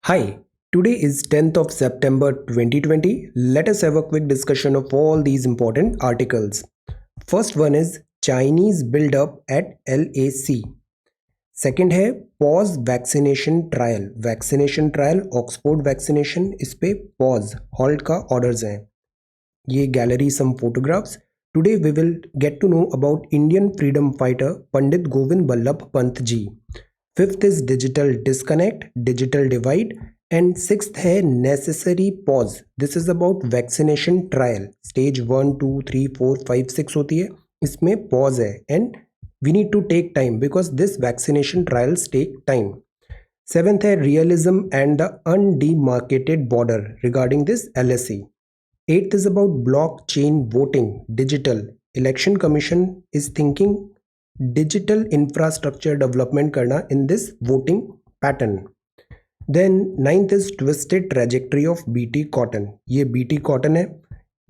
Hi, today is 10th of September 2020. Let us have a quick discussion of all these important articles. First one is Chinese build up at LAC. Second है pause vaccination trial Oxford vaccination इस पे pause halt का orders हैं. ये gallery some photographs. Today we will get to know about Indian freedom fighter Pandit Govind Ballabh Pant ji. Fifth is digital disconnect digital divide. And sixth है necessary pause. This is about vaccination trial. Stage 1 2 3 4 5 6 होती है, इसमें pause है and we need to take time because this vaccination trials take time. Seventh है realism and the undemarcated border regarding this LSE. Eighth is about blockchain voting, digital. Election Commission is thinking digital infrastructure development करना in this voting pattern. Then ninth is twisted trajectory of BT cotton. ये BT cotton है.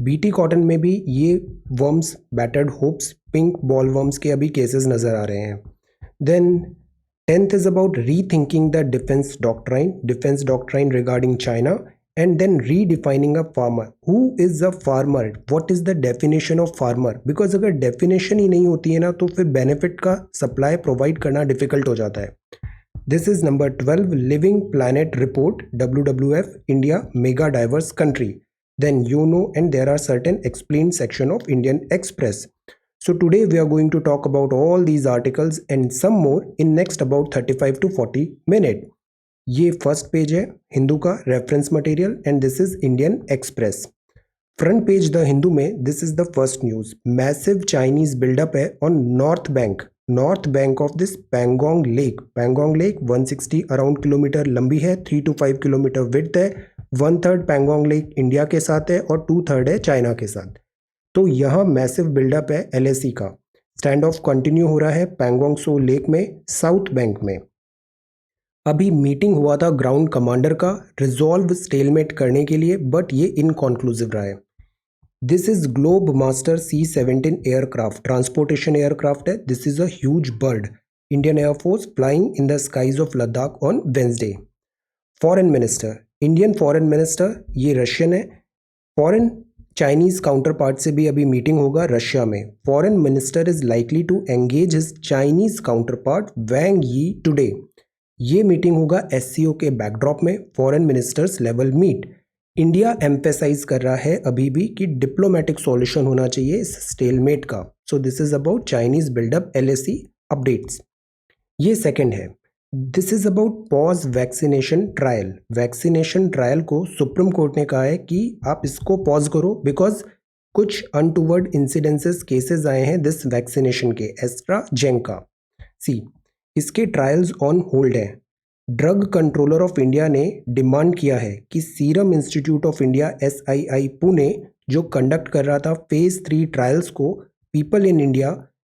BT cotton में भी ये worms battered hopes pink boll worms के अभी cases नज़र आ रहे हैं. Then tenth is about rethinking the defence doctrine regarding China. And then redefining a farmer. Who is a farmer, what is the definition of farmer. Because अगर definition ही नहीं होती है ना तो फिर बेनिफिट का सप्लाई प्रोवाइड करना डिफिकल्ट हो जाता है. This is number 12 living planet report WWF India mega diverse country. Then you know, and there are certain explained section of Indian Express. So today we are going to talk about all these articles and some more in next about 35 to 40 minutes. ये first page है हिंदू का reference material and this is Indian Express. Front page the Hindu में this is the first news. Massive Chinese buildup है on north bank of this Pangong lake. 160 around kilometre लंबी है, 3 to 5 kilometre width है. 1/3 Pangong lake India के साथ है और 2/3 है चाइना के साथ. तो यहाँ मैसिव बिल्डअप है LAC का. स्टैंड ऑफ कंटिन्यू हो रहा है पैंगोंग सो लेक में साउथ बैंक में. अभी मीटिंग हुआ था ग्राउंड कमांडर का रिजॉल्व स्टेलमेट करने के लिए, बट ये इनकॉन्क्लूसिव रहा है. This is Globemaster C-17 aircraft, transportation aircraft है. This is a huge bird. Indian air force flying in the skies of Ladakh on Wednesday. Foreign minister, Indian foreign minister ये Russian है. Foreign Chinese counterpart से भी अभी meeting होगा Russia में. Foreign minister is likely to engage his Chinese counterpart Wang Yi today. ये meeting होगा SCO के बैकड्रॉप में, foreign ministers level meet. India emphasise कर रहा है अभी भी कि डिप्लोमेटिक सॉल्यूशन होना चाहिए इस स्टेलमेट का. So this is about Chinese buildup LAC updates. ये सेकंड है. This is about pause vaccination trial को सुप्रीम कोर्ट ने कहा है कि आप इसको पॉज करो बिकॉज कुछ अनटूवर्ड इंसिडेंसेस केसेस आए हैं दिस वैक्सीनेशन के एस्ट्राजेनेका. सी इसके ट्रायल्स ऑन होल्ड हैं. ड्रग कंट्रोलर ऑफ इंडिया ने डिमांड किया है कि Serum Institute of India SII Pune जो कंडक्ट कर रहा था फेज 3 ट्रायल्स को people in India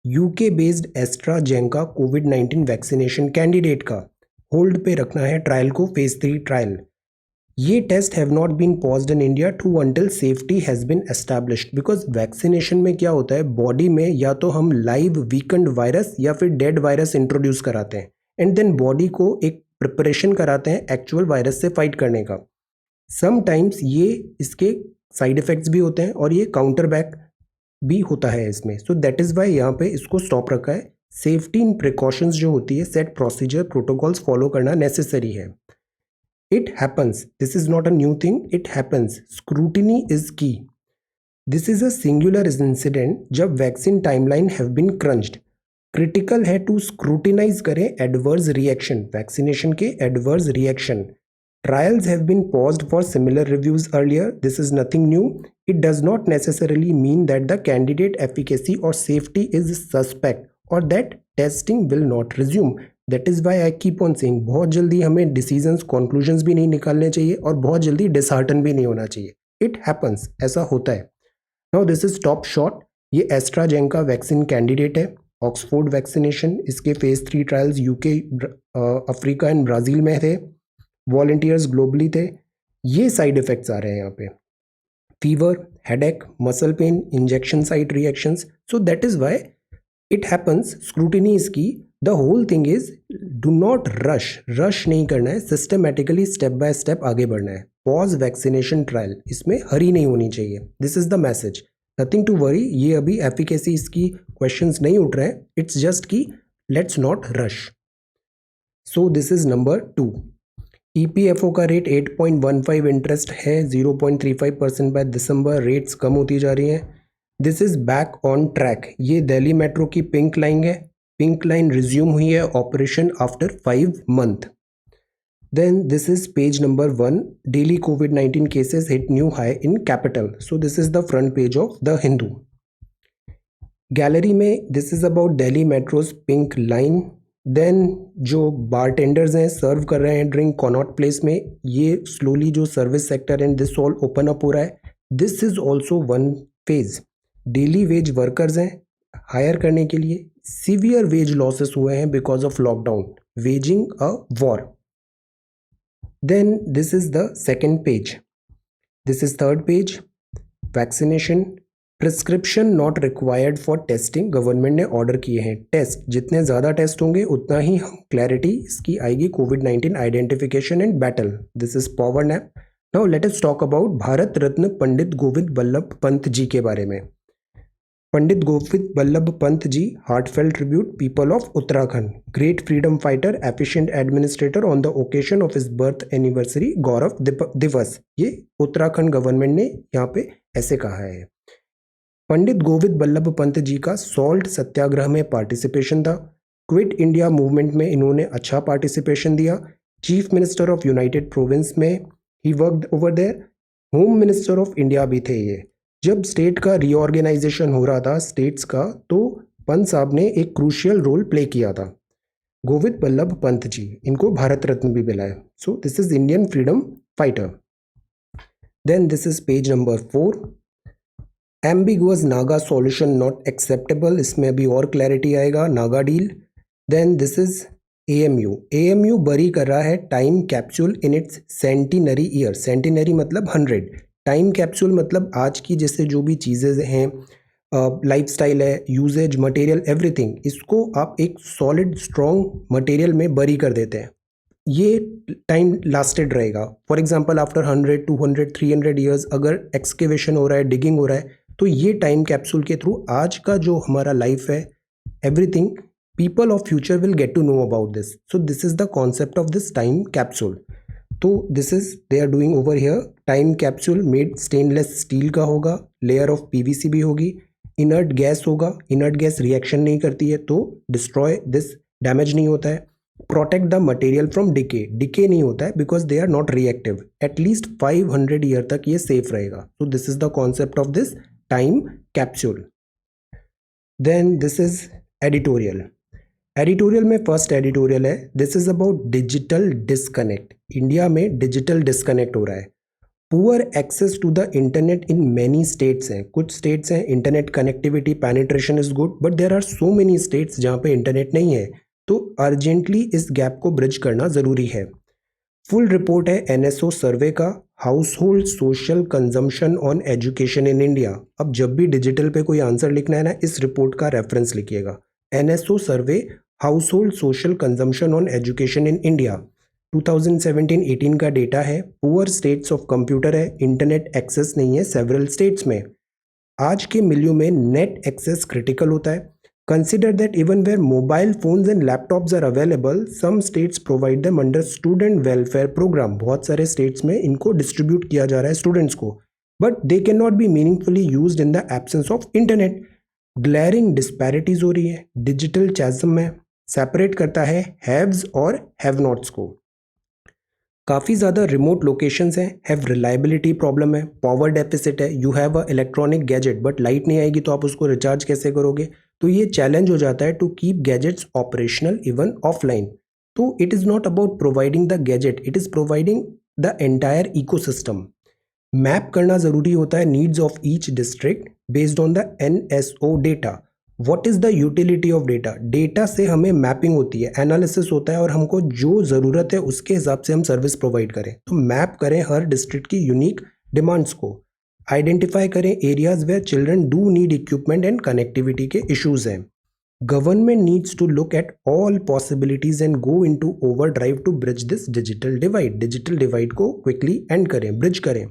UK based AstraZeneca कोविड-19 वैक्सीनेशन कैंडिडेट का होल्ड पे रखना है ट्रायल को, फेज 3 ट्रायल. ये test have not been paused in India to until safety has been established. Because vaccination में क्या होता है, बॉडी में या तो हम लाइव वीकेंड वायरस या फिर डेड वायरस इंट्रोड्यूस कराते हैं एंड देन बॉडी को एक प्रिपरेशन कराते हैं एक्चुअल वायरस से फाइट करने का. समटाइम्स ये इसके साइड इफेक्ट्स भी होते हैं और ये काउंटर बैक भी होता है इसमें. सो दैट इज़ वाई यहाँ पे इसको स्टॉप रखा है. सेफ्टी इन प्रिकॉशंस जो होती है, सेट प्रोसीजर प्रोटोकॉल्स फॉलो करना नेसेसरी है. It happens, this is not a new thing, it happens. Scrutiny is key. This is a singular incident जब vaccine timeline have been crunched. Critical है to scrutinise करें adverse reaction, vaccination के adverse reaction. Trials have been paused for similar reviews earlier. This is nothing new. It does not necessarily mean that the candidate efficacy or safety is suspect or that testing will not resume. That is why I keep on saying बहुत जल्दी हमें decisions, conclusions भी नहीं निकालने चाहिए और बहुत जल्दी dishearten भी नहीं होना चाहिए. It happens, ऐसा होता है. Now this is top shot. ये एस्ट्राजेनेका वैक्सीन कैंडिडेट है. ऑक्सफोर्ड वैक्सीनेशन, इसके phase 3 trials UK, Africa and Brazil में थे. वॉलंटियर्स ग्लोबली थे. ये साइड इफेक्ट्स आ रहे हैं यहाँ पे. Fever, headache, muscle pain, injection site reactions. So that is why it happens, scrutiny इसकी, the whole thing is do not rush नहीं करना है, सिस्टमेटिकली स्टेप बाय स्टेप आगे बढ़ना है. पॉज वैक्सीनेशन ट्रायल, इसमें हरी नहीं होनी चाहिए. This is the message. Nothing to worry. ये अभी एफिकेसी इसकी क्वेश्चंस नहीं उठ रहे हैं. इट्स जस्ट कि let's not rush. So this is number 2. EPFO का रेट 8.15 इंटरेस्ट है, 0.35% बाय दिसंबर. रेट्स कम होती जा रही हैं. This is back on track. ये दिल्ली मेट्रो की पिंक लाइन है. पिंक लाइन रिज्यूम हुई है operation after 5 months. Then this is page number 1. Daily COVID-19 cases hit new high in capital. So this is the front page of The Hindu. Gallery में this is about Delhi Metro's pink line. Then जो bartenders हैं सर्व कर रहे हैं drink Connaught place में, ये slowly जो service sector and this all open up हो रहा है. This is also one phase. Daily veg workers हैं हायर करने के लिए. सीवियर वेज लॉसेस हुए हैं because of lockdown, waging a war. Then this is the second page. This is third page. Vaccination. Prescription not required for testing. Government ने order किए हैं test. जितने ज़्यादा टेस्ट होंगे उतना ही क्लैरिटी इसकी आएगी कोविड-19 identification and battle. This is power nap. Now let us talk about Bharat Ratna Pandit Govind Ballabh Pant ji के बारे में. Pandit Govind Ballabh Pant ji, heartfelt tribute, people of Uttarakhand, great freedom fighter, efficient administrator on the occasion of his birth anniversary गौरव दिवस. ये उत्तराखंड गवर्नमेंट ने यहाँ पे ऐसे कहा है. पंडित गोविंद बल्लभ पंत जी का सॉल्ट सत्याग्रह में पार्टिसिपेशन था. क्विट इंडिया मूवमेंट में इन्होंने अच्छा पार्टिसिपेशन दिया. Chief minister of United Province में ही worked over there. Home minister of India भी थे ये. जब स्टेट का रीऑर्गेनाइजेशन हो रहा था स्टेट्स का, तो पंत साहब ने एक क्रूशियल रोल प्ले किया था. गोविंद बल्लभ पंत जी, इनको भारत रत्न भी मिला है. So this is Indian freedom fighter. Then this is page number 4. Ambiguous Naga solution not acceptable. इसमें अभी और क्लैरिटी आएगा. Naga deal. Then this is AMU. AMU bury कर रहा है time capsule in its centenary year. Centenary मतलब 100. टाइम कैप्सूल मतलब आज की जैसे जो भी चीज़ें हैं, लाइफस्टाइल है, यूजेज, मटेरियल, एवरीथिंग, इसको आप एक सॉलिड स्ट्रॉन्ग मटेरियल में बरी कर देते हैं. ये टाइम लास्टेड रहेगा. फॉर एग्जांपल आफ्टर 100, 200, 300 ईयर्स अगर एक्सकेवेशन हो रहा है, डिगिंग हो रहा है, तो ये टाइम कैप्सूल के थ्रू आज का जो हमारा लाइफ है, everything, people of future will get to know about this. So this is the concept of this time capsule. तो this is they are doing over here. Time capsule made stainless steel का होगा, layer of PVC भी होगी, inert gas होगा. Inert gas reaction नहीं करती है तो डिस्ट्रॉय दिस, डैमेज नहीं होता है. Protect the material from decay. Decay नहीं होता है because they are not reactive. At least 500 year तक ये सेफ रहेगा. So this is the concept of this time capsule. Then this is editorial. Editorial में फर्स्ट एडिटोरियल है. This is about digital disconnect. India में digital disconnect हो रहा है. Poor access to the internet in many states हैं. कुछ states हैं internet connectivity penetration is good, but there are so many states जहाँ पे इंटरनेट नहीं है. तो अर्जेंटली इस गैप को ब्रिज करना ज़रूरी है. फुल रिपोर्ट है एनएसओ सर्वे का, house hold social consumption on education in India. अब जब भी डिजिटल पे कोई आंसर लिखना है ना, इस रिपोर्ट का रेफरेंस लिखिएगा. NSO survey house hold social consumption on education in India 2017-18 का डेटा है. पुअर स्टेट्स ऑफ कंप्यूटर है, इंटरनेट एक्सेस नहीं है सेवरल स्टेट्स में. आज के मिलियो में नेट एक्सेस क्रिटिकल होता है. Consider that even where mobile phones and laptops are available, some states provide them under student welfare program. बहुत सारे स्टेट्स में इनको डिस्ट्रीब्यूट किया जा रहा है स्टूडेंट्स को, but they can not be meaningfully used in the absence of internet. Glaring disparities हो रही है. डिजिटल चैज़म में सेपरेट करता है हैव्स और हैव नॉट्स को. काफ़ी ज़्यादा रिमोट लोकेशंस हैं, हैव रिलायबिलिटी प्रॉब्लम है, पावर डेफिसिट है. You have a electronic gadget but light नहीं आएगी तो आप उसको रिचार्ज कैसे करोगे. तो ये चैलेंज हो जाता है to keep gadgets operational even offline. तो it is not about providing the gadget, it is providing the entire ecosystem. Map करना ज़रूरी होता है needs of each district based on the NSO data. What is the utility of data. Data से हमें mapping होती है, analysis होता है और हमको जो ज़रूरत है उसके हिसाब से हम सर्विस प्रोवाइड करें. तो मैप करें हर डिस्ट्रिक्ट की यूनिक डिमांड्स को. आइडेंटिफाई करें areas where children do need equipment and connectivity के इश्यूज़ हैं. Government needs to look at all possibilities and go into overdrive to bridge this digital divide. Digital divide को quickly end करें, bridge करें.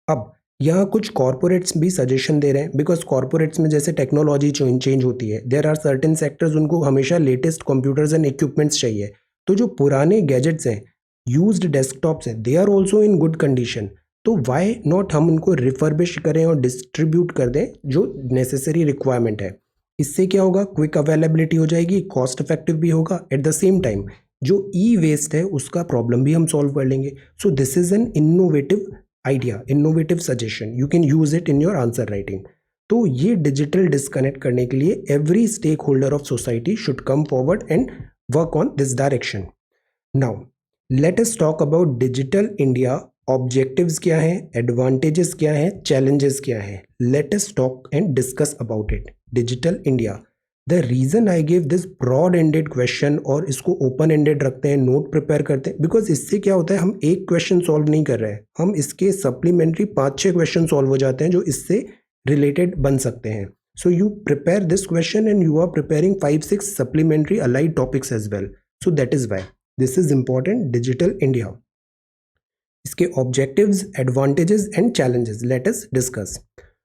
अब यहाँ कुछ corporates भी suggestion दे रहे हैं, बिकॉज कॉर्पोरेट्स में जैसे टेक्नोलॉजी चेंज होती है, देयर आर सर्टेन सेक्टर्स उनको हमेशा लेटेस्ट कंप्यूटर्स एंड इक्विपमेंट्स चाहिए. तो जो पुराने गैजेट्स हैं, यूज्ड डेस्कटॉप्स हैं, they are also in good condition. तो वाई नॉट हम उनको रिफर्बिश करें और डिस्ट्रीब्यूट कर दें जो नेसेसरी रिक्वायरमेंट है. इससे क्या होगा, क्विक अवेलेबिलिटी हो जाएगी, कॉस्ट इफेक्टिव भी होगा. एट द सेम टाइम जो ई वेस्ट है उसका प्रॉब्लम भी हम सॉल्व कर लेंगे. So this is an innovative idea, innovative suggestion, you can use it in your answer writing. तो ये डिजिटल डिस्कनेक्ट करने के लिए every stakeholder of society should come forward and work on this direction. Now let us talk about digital India. Objectives क्या हैं, advantages क्या हैं, challenges क्या हैं. Let us talk and discuss about it. Digital India, the reason I give this broad ended question और इसको open ended रखते हैं, नोट प्रिपेयर करते हैं, बिकॉज इससे क्या होता है, हम एक क्वेश्चन सॉल्व नहीं कर रहे हैं, हम इसके सप्लीमेंट्री 5-6 क्वेश्चन सॉल्व हो जाते हैं जो इससे रिलेटेड बन सकते हैं. So you prepare this question and you are preparing 5-6 supplementary allied topics as well. So that is why this is important. Digital India, इसके objectives, advantages and challenges let us discuss.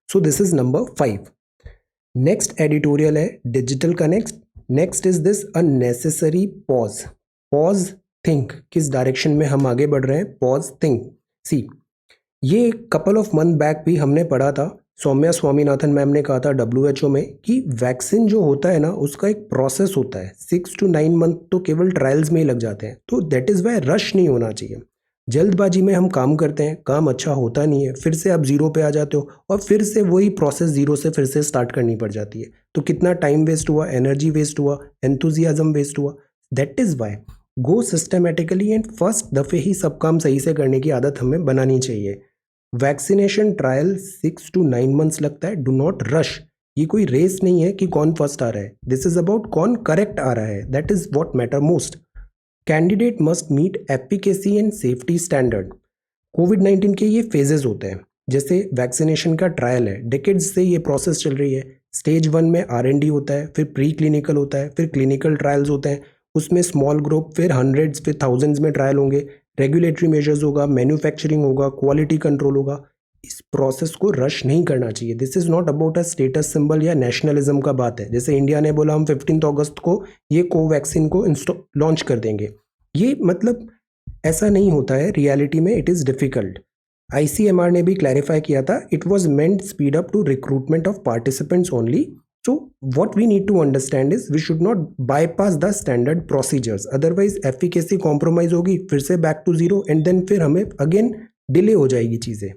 So this is number 5. Next editorial है digital connect. Next is this a necessary pause. Pause, think, किस direction में हम आगे बढ़ रहे हैं. Pause, think. सी, ये कपल ऑफ मंथ बैक भी हमने पढ़ा था. सौम्या स्वामीनाथन मैम ने कहा था WHO में कि वैक्सीन जो होता है ना उसका एक प्रोसेस होता है, 6 to 9 मंथ तो केवल ट्रायल्स में ही लग जाते हैं. तो दैट इज़ वाई रश नहीं होना चाहिए. जल्दबाजी में हम काम करते हैं, काम अच्छा होता नहीं है, फिर से आप जीरो पे आ जाते हो और फिर से वही प्रोसेस जीरो से फिर से स्टार्ट करनी पड़ जाती है. तो कितना टाइम वेस्ट हुआ, एनर्जी वेस्ट हुआ, एंथुजियाज्म वेस्ट हुआ. That is why go systematically and first दफ़े ही सब काम सही से करने की आदत हमें बनानी चाहिए. वैक्सीनेशन ट्रायल 6 to 9 मंथ्स लगता है. Do not rush. ये कोई रेस नहीं है कि कौन फर्स्ट आ रहा है. दिस इज अबाउट कौन करेक्ट आ रहा है. That is what matter most. Candidate must meet efficacy and safety standard. कोविड-19 के ये फेजेस होते हैं. जैसे वैक्सीनेशन का ट्रायल है, डिकेड्स से ये प्रोसेस चल रही है. स्टेज 1 में R&D होता है, फिर प्री क्लिनिकल होता है, फिर क्लिनिकल ट्रायल्स होते हैं, उसमें स्मॉल ग्रुप, फिर हंड्रेड्स, फिर थाउजेंड्स में ट्रायल होंगे, रेगुलेटरी मेजर्स होगा, मैन्युफैक्चरिंग होगा, क्वालिटी कंट्रोल होगा. इस प्रोसेस को रश नहीं करना चाहिए. This is not about a status symbol या नेशनलिज्म का बात है. जैसे इंडिया ने बोला हम 15 अगस्त को ये कोवैक्सीन को लॉन्च कर देंगे. ये मतलब ऐसा नहीं होता है रियलिटी में. It is difficult. ICMR ने भी क्लैरिफाई किया था, it was meant speed up to recruitment of participants only. So what we need to understand is we should not bypass the standard procedures. Otherwise efficacy compromise होगी, फिर से back to zero and then फिर हमें again delay हो जाएगी चीज़ें.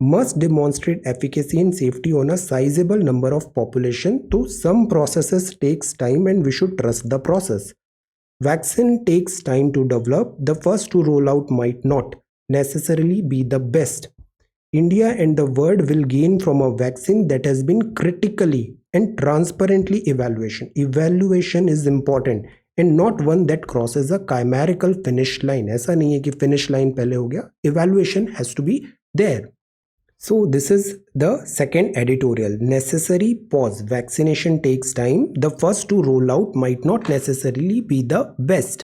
Must demonstrate efficacy and safety on a sizable number of population. तो some processes takes time and we should trust the process. Vaccine takes time to develop. The first to roll out might not necessarily be the best. India and the world will gain from a vaccine that has been critically and transparently evaluation. Evaluation is important and not one that crosses a chimerical finish line. ऐसा नहीं है कि finish line पहले हो गया. Evaluation has to be there. So this is the second editorial. Necessary pause. Vaccination takes time. The first to roll out might not necessarily be the best.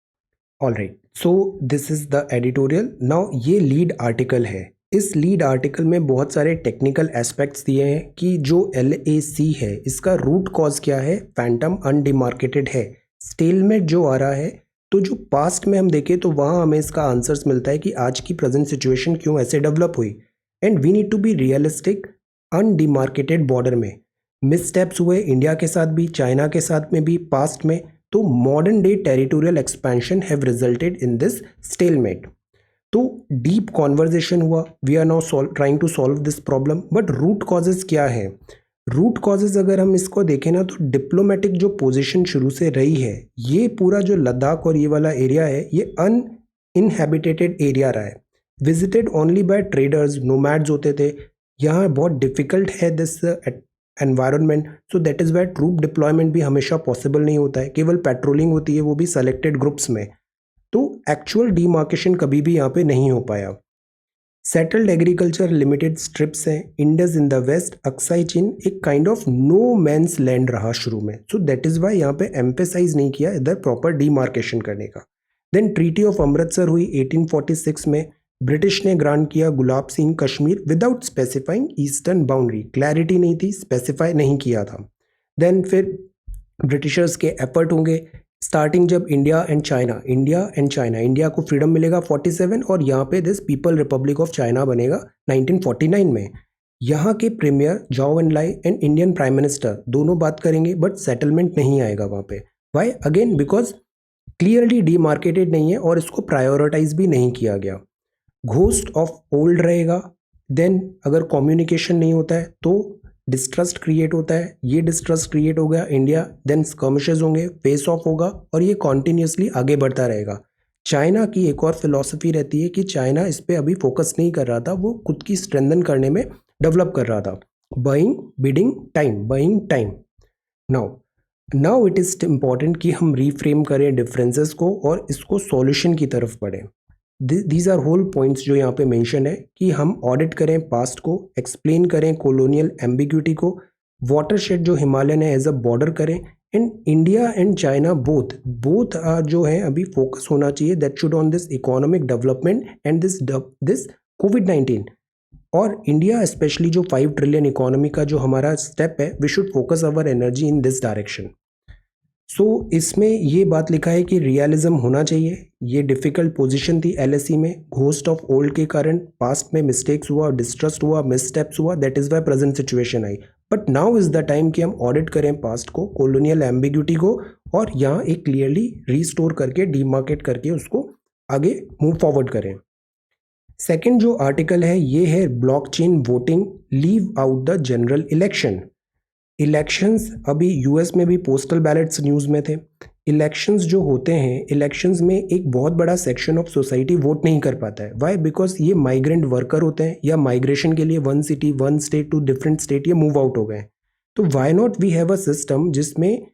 All right. So this is the editorial. Now ये lead article है. इस lead article में बहुत सारे technical aspects दिए हैं कि जो LAC है इसका रूट कॉज क्या है. फैंटम अनडिमार्केटेड है, स्टेलमेट जो आ रहा है. तो जो पास्ट में हम देखें तो वहाँ हमें इसका आंसर्स मिलता है कि आज की प्रेजेंट सिचुएशन क्यों ऐसे डेवलप हुई. And we need to be realistic. Undemarcated border में मिसस्टेप्स हुए, इंडिया के साथ भी, चाइना के साथ में भी पास्ट में. तो modern day territorial expansion have resulted in this stalemate. तो डीप कॉन्वर्जेशन हुआ. We are now trying to solve this problem. But root causes क्या है. रूट कॉजेज अगर हम इसको देखें ना तो डिप्लोमेटिक जो पोजीशन शुरू से रही है, ये पूरा जो लद्दाख और ये वाला एरिया है ये अनइनहेबिटेटेड एरिया रहा है. Visited only by traders, nomads होते थे. यहाँ बहुत डिफिकल्ट है this environment. So that is why troop deployment भी हमेशा पॉसिबल नहीं होता है, केवल पेट्रोलिंग होती है, वो भी सेलेक्टेड ग्रुप्स में. तो एक्चुअल डीमार्केशन कभी भी यहाँ पे नहीं हो पाया. सेटल्ड एग्रीकल्चर लिमिटेड स्ट्रिप्स हैं, Indus in the west, Aksai Chin एक kind of no man's land रहा शुरू में, सो दैट इज वाई यहाँ पे एम्फेसाइज नहीं किया इधर प्रॉपर डीमार्केशन करने का। देन ट्रीटी ऑफ अमृतसर हुई 1846 में, ब्रिटिश ने ग्रांट किया Gulab Singh Kashmir without specifying eastern boundary, clarity नहीं थी, स्पेसिफाई नहीं किया था। देन फिर ब्रिटिशर्स के एफर्ट होंगे, स्टार्टिंग जब इंडिया एंड चाइना, इंडिया को फ्रीडम मिलेगा 47 और यहाँ पे this people republic of China बनेगा 1949 में। यहाँ के premier Zhou Enlai and Indian prime minister दोनों बात करेंगे बट सेटलमेंट नहीं आएगा वहाँ पे। Why? Again because clearly demarcated नहीं है और इसको प्रायोरिटाइज भी नहीं किया गया। घोस्ट ऑफ ओल्ड रहेगा। देन अगर कम्युनिकेशन नहीं होता है तो डिस्ट्रस्ट क्रिएट होता है, ये डिस्ट्रस्ट क्रिएट हो गया इंडिया, देन स्कर्मिशेस होंगे, फेस ऑफ होगा और ये कॉन्टिन्यूसली आगे बढ़ता रहेगा। चाइना की एक और फिलॉसफी रहती है कि चाइना इस पर अभी फोकस नहीं कर रहा था, वो खुद की स्ट्रेंथन करने में डेवलप कर रहा था। Buying bidding time. Now it is important कि हम रीफ्रेम करें डिफरेंसेस को और इसको सॉल्यूशन की तरफ बढ़ें। दीज आर होल पॉइंट्स जो यहाँ पे मेंशन है कि हम ऑडिट करें पास्ट को, एक्सप्लेन करें कॉलोनियल एम्बिग्यूटी को, वाटरशेड जो हिमालयन है एज अ बॉर्डर करें, and India and China both जो है अभी फोकस होना चाहिए that should on this economic development and this कोविड-19 और इंडिया स्पेशली जो 5 ट्रिलियन इकोनॉमी का जो हमारा स्टेप है, we should focus our energy in this direction. So इसमें ये बात लिखा है कि रियलिज्म होना चाहिए। ये डिफ़िकल्ट पोजीशन थी एलएसई में, घोस्ट ऑफ ओल्ड के कारण पास्ट में मिस्टेक्स हुआ, डिस्ट्रस्ट हुआ, मिसस्टेप्स हुआ, that is Y present situation I. But now is the time कि हम ऑडिट करें पास्ट को, कॉलोनियल एम्बिग्यूटी को, और यहाँ एक क्लियरली रीस्टोर करके डीमार्केट करके उसको आगे मूव फॉरवर्ड करें। सेकेंड जो आर्टिकल है ये है blockchain voting leave out the general elections. अभी यूएस में भी पोस्टल बैलेट्स न्यूज़ में थे। इलेक्शंस जो होते हैं, इलेक्शंस में एक बहुत बड़ा सेक्शन ऑफ सोसाइटी वोट नहीं कर पाता है। वाई? बिकॉज ये माइग्रेंट वर्कर होते हैं या माइग्रेशन के लिए one city one state to different state ये मूव आउट हो गए। तो why not we have a system जिसमें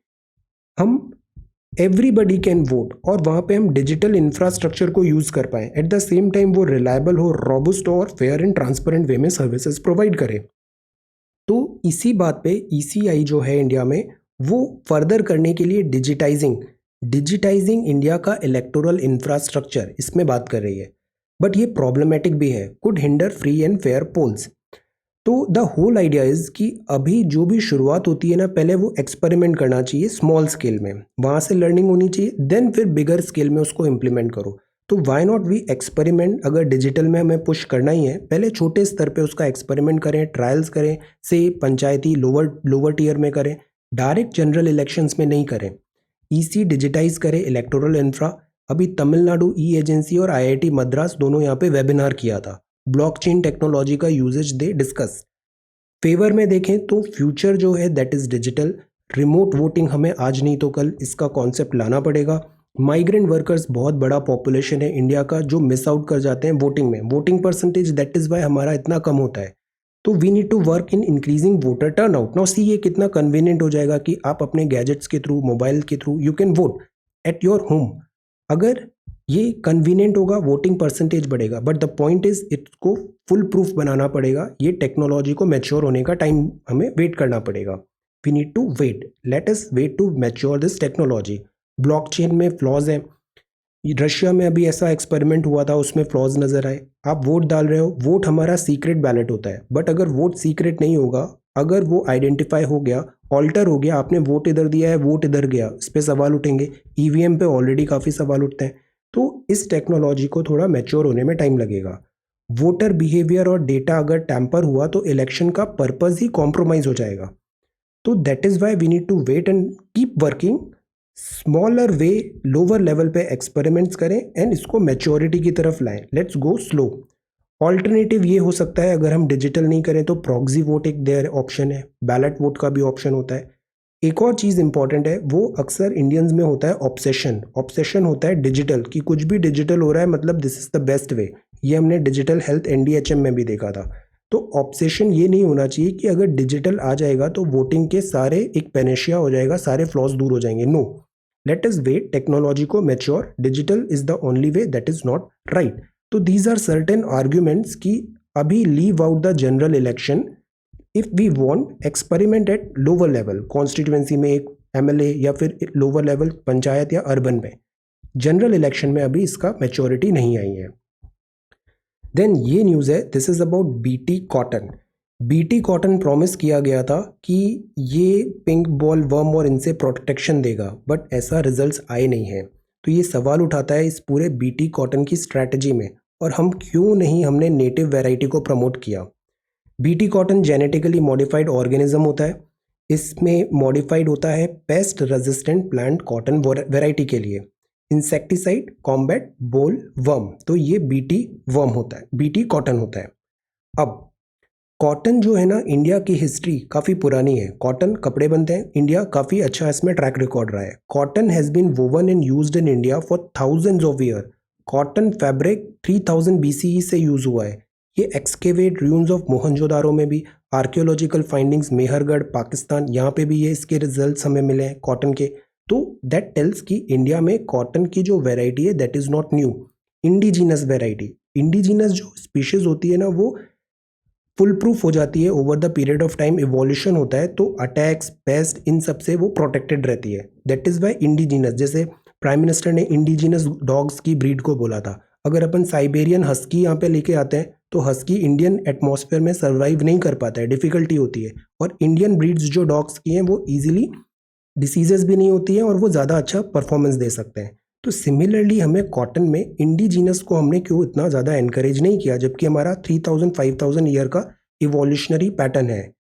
हम एवरीबडी कैन वोट और वहाँ पे हम डिजिटल इंफ्रास्ट्रक्चर को यूज़ कर पाएँ, एट द सेम टाइम वो रिलायबल हो, रॉबस्ट हो और फेयर एंड ट्रांसपेरेंट वे में सर्विसेज प्रोवाइड करे। तो इसी बात पे ईसीआई जो है इंडिया में वो फर्दर करने के लिए डिजिटाइजिंग इंडिया का इलेक्टोरल इंफ्रास्ट्रक्चर इसमें बात कर रही है। बट ये प्रॉब्लमेटिक भी है, could hinder free and fair polls. तो द होल आइडिया इज़ कि अभी जो भी शुरुआत होती है ना, पहले वो एक्सपेरिमेंट करना चाहिए स्मॉल स्केल में, वहाँ से लर्निंग होनी चाहिए, देन फिर बिगर स्केल में उसको इम्प्लीमेंट करो। तो वाई नॉट वी एक्सपेरिमेंट, अगर डिजिटल में हमें पुश करना ही है पहले छोटे स्तर पे उसका एक्सपेरिमेंट करें, ट्रायल्स करें, से पंचायती लोअर टियर में करें, डायरेक्ट जनरल इलेक्शंस में नहीं करें। ईसी डिजिटाइज करें इलेक्टोरल इंफ्रा। अभी तमिलनाडु ई एजेंसी और आईआईटी मद्रास दोनों यहाँ पे वेबिनार किया था, ब्लॉकचेन टेक्नोलॉजी का यूजेज दे डिस्कस। फेवर में देखें तो फ्यूचर जो है that is digital. Remote voting हमें आज नहीं तो कल इसका कॉन्सेप्ट लाना पड़ेगा। माइग्रेंट वर्कर्स बहुत बड़ा पॉपुलेशन है इंडिया का जो मिस आउट कर जाते हैं वोटिंग में, voting percentage that is why हमारा इतना कम होता है। तो we need to work in increasing voter turnout. Now see ये कितना कन्वीनियंट हो जाएगा कि आप अपने गैजेट्स के थ्रू, मोबाइल के through you can vote at your home. अगर ये कन्वीनियंट होगा वोटिंग परसेंटेज बढ़ेगा, बट द पॉइंट इज इसको फुल प्रूफ बनाना पड़ेगा। ये टेक्नोलॉजी को मैच्योर होने का टाइम हमें वेट करना पड़ेगा। We need to wait, let us wait to mature this technology. Blockchain में फ्लॉज है, रशिया में अभी ऐसा एक्सपेरिमेंट हुआ था, उसमें फ्लॉज नज़र आए। आप वोट डाल रहे हो, वोट हमारा सीक्रेट बैलेट होता है, बट अगर वोट सीक्रेट नहीं होगा, अगर वो आइडेंटिफाई हो गया, ऑल्टर हो गया, आपने वोट इधर दिया है, वोट इधर गया, इस पर सवाल उठेंगे। ईवीएम पे ऑलरेडी काफ़ी सवाल उठते हैं। तो इस टेक्नोलॉजी को थोड़ा मैच्योर होने में टाइम लगेगा। वोटर बिहेवियर और डेटा अगर टैम्पर हुआ तो इलेक्शन का पर्पज़ ही कॉम्प्रोमाइज़ हो जाएगा। तो that is why we need to wait and keep working smaller way, lower level पे एक्सपेरिमेंट्स करें एंड इसको मैच्योरिटी की तरफ लाएं। Let's go slow. ऑल्टरनेटिव ये हो सकता है, अगर हम डिजिटल नहीं करें तो प्रॉक्सी वोट एक देयर ऑप्शन है, बैलेट वोट का भी ऑप्शन होता है। एक और चीज़ इंपॉर्टेंट है, वो अक्सर इंडियंस में होता है ऑब्सेशन होता है डिजिटल, कि कुछ भी डिजिटल हो रहा है मतलब this is the best way. ये हमने डिजिटल हेल्थ एनडीएचएम में भी देखा था। तो ऑब्सेशन ये नहीं होना चाहिए कि अगर डिजिटल आ जाएगा तो वोटिंग के सारे एक पेनेशिया हो जाएगा, सारे फ्लॉज दूर हो जाएंगे। No, let us wait, technology को mature, digital is the only way, that is not right. तो दीज आर सर्टेन आर्ग्यूमेंट्स कि अभी leave out the general election if we want experiment at lower level constituency में एक MLA या फिर lower level panchayat या urban में। General election में अभी इसका मैच्योरिटी नहीं आई है। देन ये न्यूज़ है, this is about BT cotton. BT cotton promise किया गया था कि ये पिंक बॉल वर्म और इनसे प्रोटेक्शन देगा, बट ऐसा रिजल्ट्स आए नहीं है। तो ये सवाल उठाता है इस पूरे बीटी कॉटन की स्ट्रैटेजी में, और हम क्यों नहीं हमने नेटिव वैरायटी को प्रमोट किया। BT cotton genetically modified organism होता है, इसमें मॉडिफाइड होता है pest resistant plant cotton variety के लिए, इंसेक्टिसाइड कॉम्बैट बोल वर्म। तो ये बीटी वर्म होता है, बीटी कॉटन होता है। अब कॉटन जो है ना, इंडिया की हिस्ट्री काफ़ी पुरानी है। कॉटन कपड़े बनते हैं, इंडिया काफ़ी अच्छा इसमें ट्रैक रिकॉर्ड रहा है। Cotton has been woven and used in India for thousands of year. Cotton fabric 3000 BCE से यूज़ हुआ है। ये एक्सकेवेट र्यून्स ऑफ मोहनजोदारो में भी, आर्कियोलॉजिकल फाइंडिंग्स मेहरगढ़ पाकिस्तान, यहाँ पे भी ये इसके रिजल्ट्स हमें मिले हैं कॉटन के। तो दैट टेल्स कि इंडिया में कॉटन की जो वेराइटी है that is not new, indigenous variety. Indigenous जो स्पीशीज होती है ना, वो फुल प्रूफ हो जाती है over the period of time, evolution होता है, तो अटैक्स पेस्ट इन सब से वो प्रोटेक्टेड रहती है। दैट इज़ वाई इंडिजीनस, जैसे प्राइम मिनिस्टर ने इंडिजीनस डॉग्स की ब्रीड को बोला था। अगर अपन साइबेरियन हस्की यहाँ पे लेके आते हैं तो हस्की इंडियन एटमॉस्फेयर में सर्वाइव नहीं कर पाता है, डिफिकल्टी होती है। और इंडियन ब्रीड्स जो डॉग्स की हैं वो ईजिली डिसीजेस भी नहीं होती है और वो ज़्यादा अच्छा परफॉर्मेंस दे सकते हैं। तो सिमिलरली हमें कॉटन में इंडिजीनस को हमने क्यों इतना ज़्यादा एनकरेज नहीं किया, जबकि हमारा 3000 5000 ईयर का इवोल्यूशनरी पैटर्न है।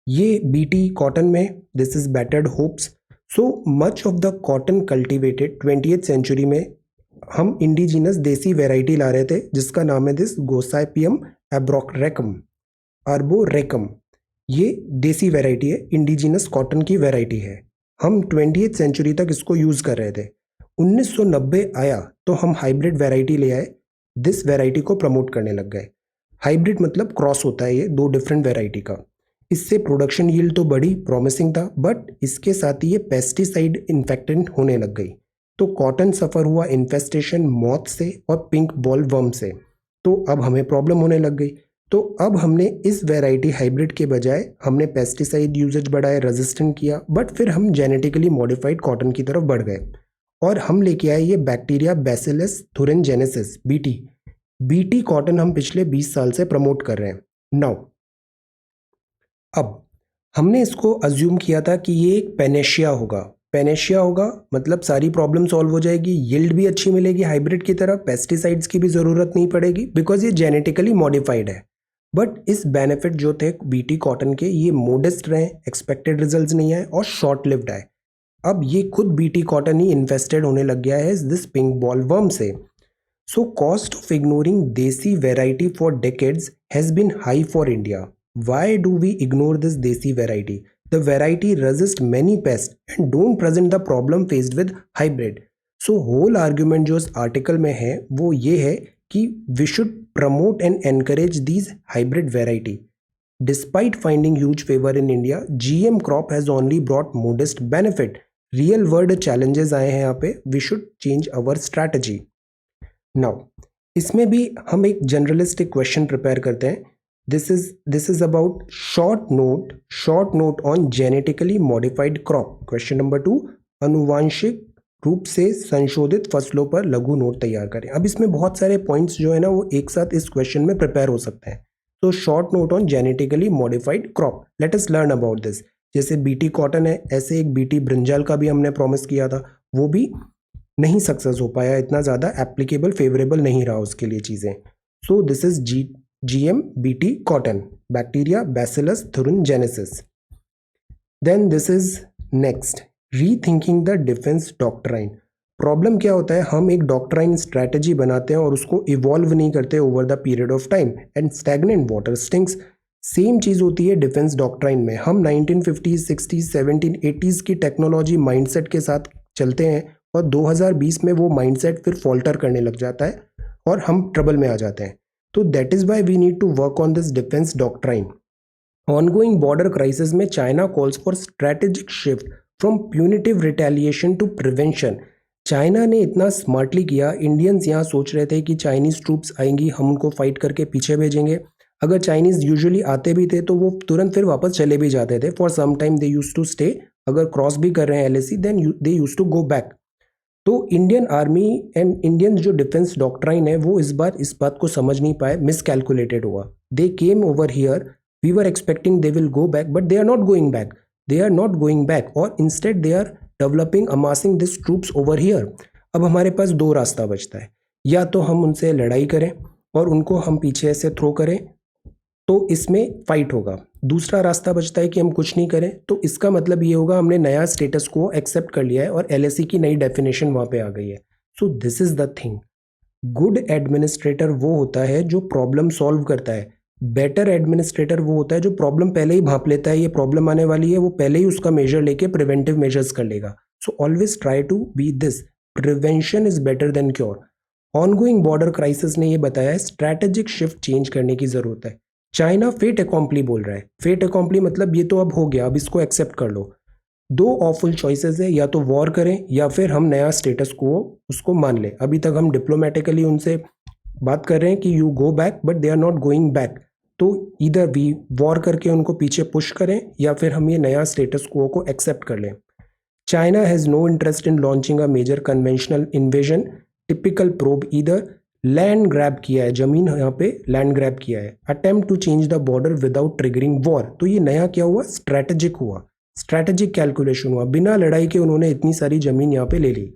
ये बीटी कॉटन में this is battered hopes. So much of the cotton cultivated 20th century में हम इंडिजीनस देसी वेराइटी ला रहे थे, जिसका नाम है दिस गोसाइपियम एब्रोरेकम आर्बोरेकम। ये देसी वेराइटी है, इंडिजीनस कॉटन की वेराइटी है। हम 20th सेंचुरी तक इसको यूज़ कर रहे थे। 1990 आया तो हम हाइब्रिड वेराइटी ले आए, दिस वेराइटी को प्रमोट करने लग गए। हाइब्रिड मतलब क्रॉस होता है ये दो डिफरेंट वेराइटी का। इससे प्रोडक्शन यील्ड तो बड़ी प्रॉमिसिंग था, बट इसके साथ ही ये पेस्टिसाइड इन्फेक्टेंट होने लग गई। तो कॉटन सफ़र हुआ इन्फेस्टेशन मॉथ से और पिंक बॉल वर्म से। तो अब हमें प्रॉब्लम होने लग गई। तो अब हमने इस वेराइटी हाइब्रिड के बजाय हमने पेस्टिसाइड यूजेज बढ़ाए, रेजिस्टेंट किया, बट फिर हम जेनेटिकली मॉडिफाइड कॉटन की तरफ बढ़ गए और हम लेके आए ये bacteria Bacillus thuringiensis BT. BT cotton हम पिछले 20 साल से प्रमोट कर रहे हैं। नाउ अब हमने इसको अज्यूम किया था कि ये एक पेनेशिया होगा। पेनेशिया होगा मतलब सारी प्रॉब्लम सॉल्व हो जाएगी, यील्ड भी अच्छी मिलेगी हाइब्रिड की तरह, पेस्टिसाइड्स की भी ज़रूरत नहीं पड़ेगी बिकॉज ये जेनेटिकली मॉडिफाइड है। बट इस बेनिफिट जो थे बीटी कॉटन के, ये मोडेस्ट रहे, एक्सपेक्टेड रिजल्ट्स नहीं आए और शॉर्ट लिव्ड आए। अब ये खुद बीटी कॉटन ही इन्वेस्टेड होने लग गया है दिस पिंक बॉल वर्म से। So cost of ignoring desi variety for decades has been high for India. Why do we ignore this desi variety? The variety resists many pests and don't present the problem faced with hybrid. So whole argument जो इस article में है वो ये है कि we should promote and encourage these hybrid variety. Despite finding huge favor in India, GM crop has only brought modest benefit. Real world challenges आए हैं यहाँ पे, we should change our strategy. Now इसमें भी हम एक जनरलिस्टिक क्वेश्चन प्रिपेयर करते हैं। This is about short note on genetically modified crop. Question number 2, अनुवांशिक रूप से संशोधित फसलों पर लघु नोट तैयार करें। अब इसमें बहुत सारे पॉइंट्स जो है ना वो एक साथ इस क्वेश्चन में प्रिपेयर हो सकते हैं। तो short note on genetically modified crop, let us learn about this. जैसे बीटी कॉटन है, ऐसे एक बीटी ब्रिंजल का भी हमने प्रॉमिस किया था, वो भी नहीं सक्सेस हो पाया, इतना ज़्यादा एप्लीकेबल फेवरेबल नहीं रहा उसके लिए चीज़ें। So this is GM BT cotton, bacteria Bacillus thuringiensis। Then this is next, rethinking the defence doctrine. Problem क्या होता है, हम एक डॉक्ट्राइन स्ट्रैटेजी बनाते हैं और उसको इवॉल्व नहीं करते over the period of time and stagnant water stinks. Same चीज़ होती है डिफेंस डॉक्ट्राइन में। हम 1950s 60s 70s 80s की टेक्नोलॉजी माइंडसेट के साथ चलते हैं और 2020 में वो माइंडसेट फिर फॉल्टर करने लग जाता है और हम ट्रबल में आ जाते हैं। तो that is why we need to work on this defence doctrine. Ongoing border crisis में China calls for strategic shift from punitive retaliation to prevention. China ने इतना स्मार्टली किया, इंडियंस यहाँ सोच रहे थे कि चाइनीज़ ट्रूप्स आएंगी, हम उनको फाइट करके पीछे भेजेंगे। अगर चाइनीज़ यूजुअली आते भी थे तो वो तुरंत फिर वापस चले भी जाते थे। For some time they use to stay. अगर क्रॉस भी कर रहे हैं LAC then they use to go back. तो इंडियन आर्मी एंड इंडियन जो डिफेंस डॉक्ट्राइन है वो इस बार इस बात को समझ नहीं पाए, मिसकैलकुलेटेड हुआ। They came over here, we were expecting they will go back, but they are not going back. They are not going back, और instead they are developing amassing this troops over here. अब हमारे पास दो रास्ता बचता है, या तो हम उनसे लड़ाई करें और उनको हम पीछे से थ्रो करें, तो इसमें फाइट होगा। दूसरा रास्ता बचता है कि हम कुछ नहीं करें, तो इसका मतलब ये होगा हमने नया स्टेटस को एक्सेप्ट कर लिया है और एलएसी की नई डेफिनेशन वहाँ पे आ गई है। So this is the thing. Good administrator वो होता है जो प्रॉब्लम सॉल्व करता है। बेटर एडमिनिस्ट्रेटर वो होता है जो प्रॉब्लम पहले ही भांप लेता है, ये प्रॉब्लम आने वाली है, वो पहले ही उसका मेजर लेके प्रिवेंटिव मेजर्स कर लेगा। So always try to be this, prevention is better than cure. Ongoing border crisis ने ये बताया है स्ट्रैटेजिक शिफ्ट चेंज करने की जरूरत है। चाइना फेट अकॉम्पली बोल रहा है। फेट अकॉम्पली मतलब ये तो अब हो गया, अब इसको एक्सेप्ट कर लो। दो ऑफुल चॉइसेस है, या तो वॉर करें या फिर हम नया स्टेटस को उसको मान लें। अभी तक हम डिप्लोमेटिकली उनसे बात कर रहे हैं कि you go back, but they are not going back. तो इधर वी वॉर करके उनको पीछे पुश करें या फिर हम ये नया स्टेटस को एक्सेप्ट कर लें। China has no interest in launching a major conventional invasion typical probe either. Land grab किया है, जमीन यहाँ पे लैंड ग्रैब किया है। Attempt to change the border without triggering war. तो ये नया क्या हुआ, स्ट्रैटेजिक हुआ, स्ट्रैटेजिक कैलकुलेशन हुआ। बिना लड़ाई के उन्होंने इतनी सारी जमीन यहाँ पे ले ली।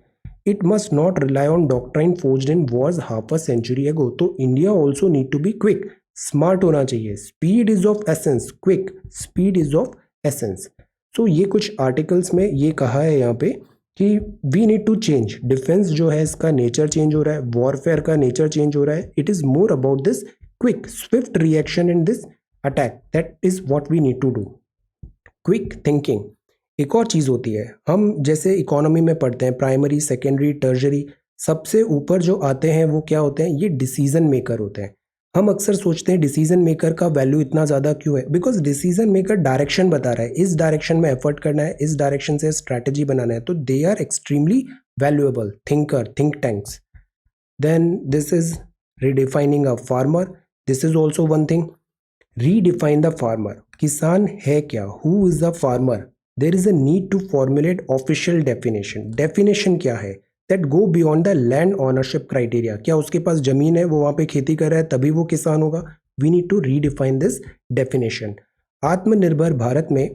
It must not rely on doctrine forged in wars half a century ago. तो India also need to be quick, smart होना चाहिए। Speed is of essence, quick speed is of essence. So ये कुछ आर्टिकल्स में ये कहा है यहाँ पे कि we need to change. Defence जो है इसका नेचर चेंज हो रहा है, वॉरफेयर का नेचर चेंज हो रहा है। It is more about this quick swift reaction in this attack, that is what we need to do. Quick thinking. एक और चीज़ होती है, हम जैसे इकोनॉमी में पढ़ते हैं प्राइमरी सेकेंडरी टर्जरी, सबसे ऊपर जो आते हैं वो क्या होते हैं, ये डिसीजन मेकर होते हैं। हम अक्सर सोचते हैं डिसीजन मेकर का वैल्यू इतना ज़्यादा क्यों है, बिकॉज डिसीजन मेकर डायरेक्शन बता रहा है, इस डायरेक्शन में एफर्ट करना है, इस डायरेक्शन से स्ट्रैटेजी बनाना है, तो they are extremely valuable thinker, think tanks. Then this is redefining a farmer, this is also one thing. Redefine the farmer, किसान है क्या, who is the farmer. There is a need to formulate official definition. Definition क्या है, that go beyond the land ownership criteria. क्या उसके पास जमीन है, वो वहाँ पे खेती कर रहा है, तभी वो किसान होगा। We need to redefine this definition. Atmanirbhar Bharat में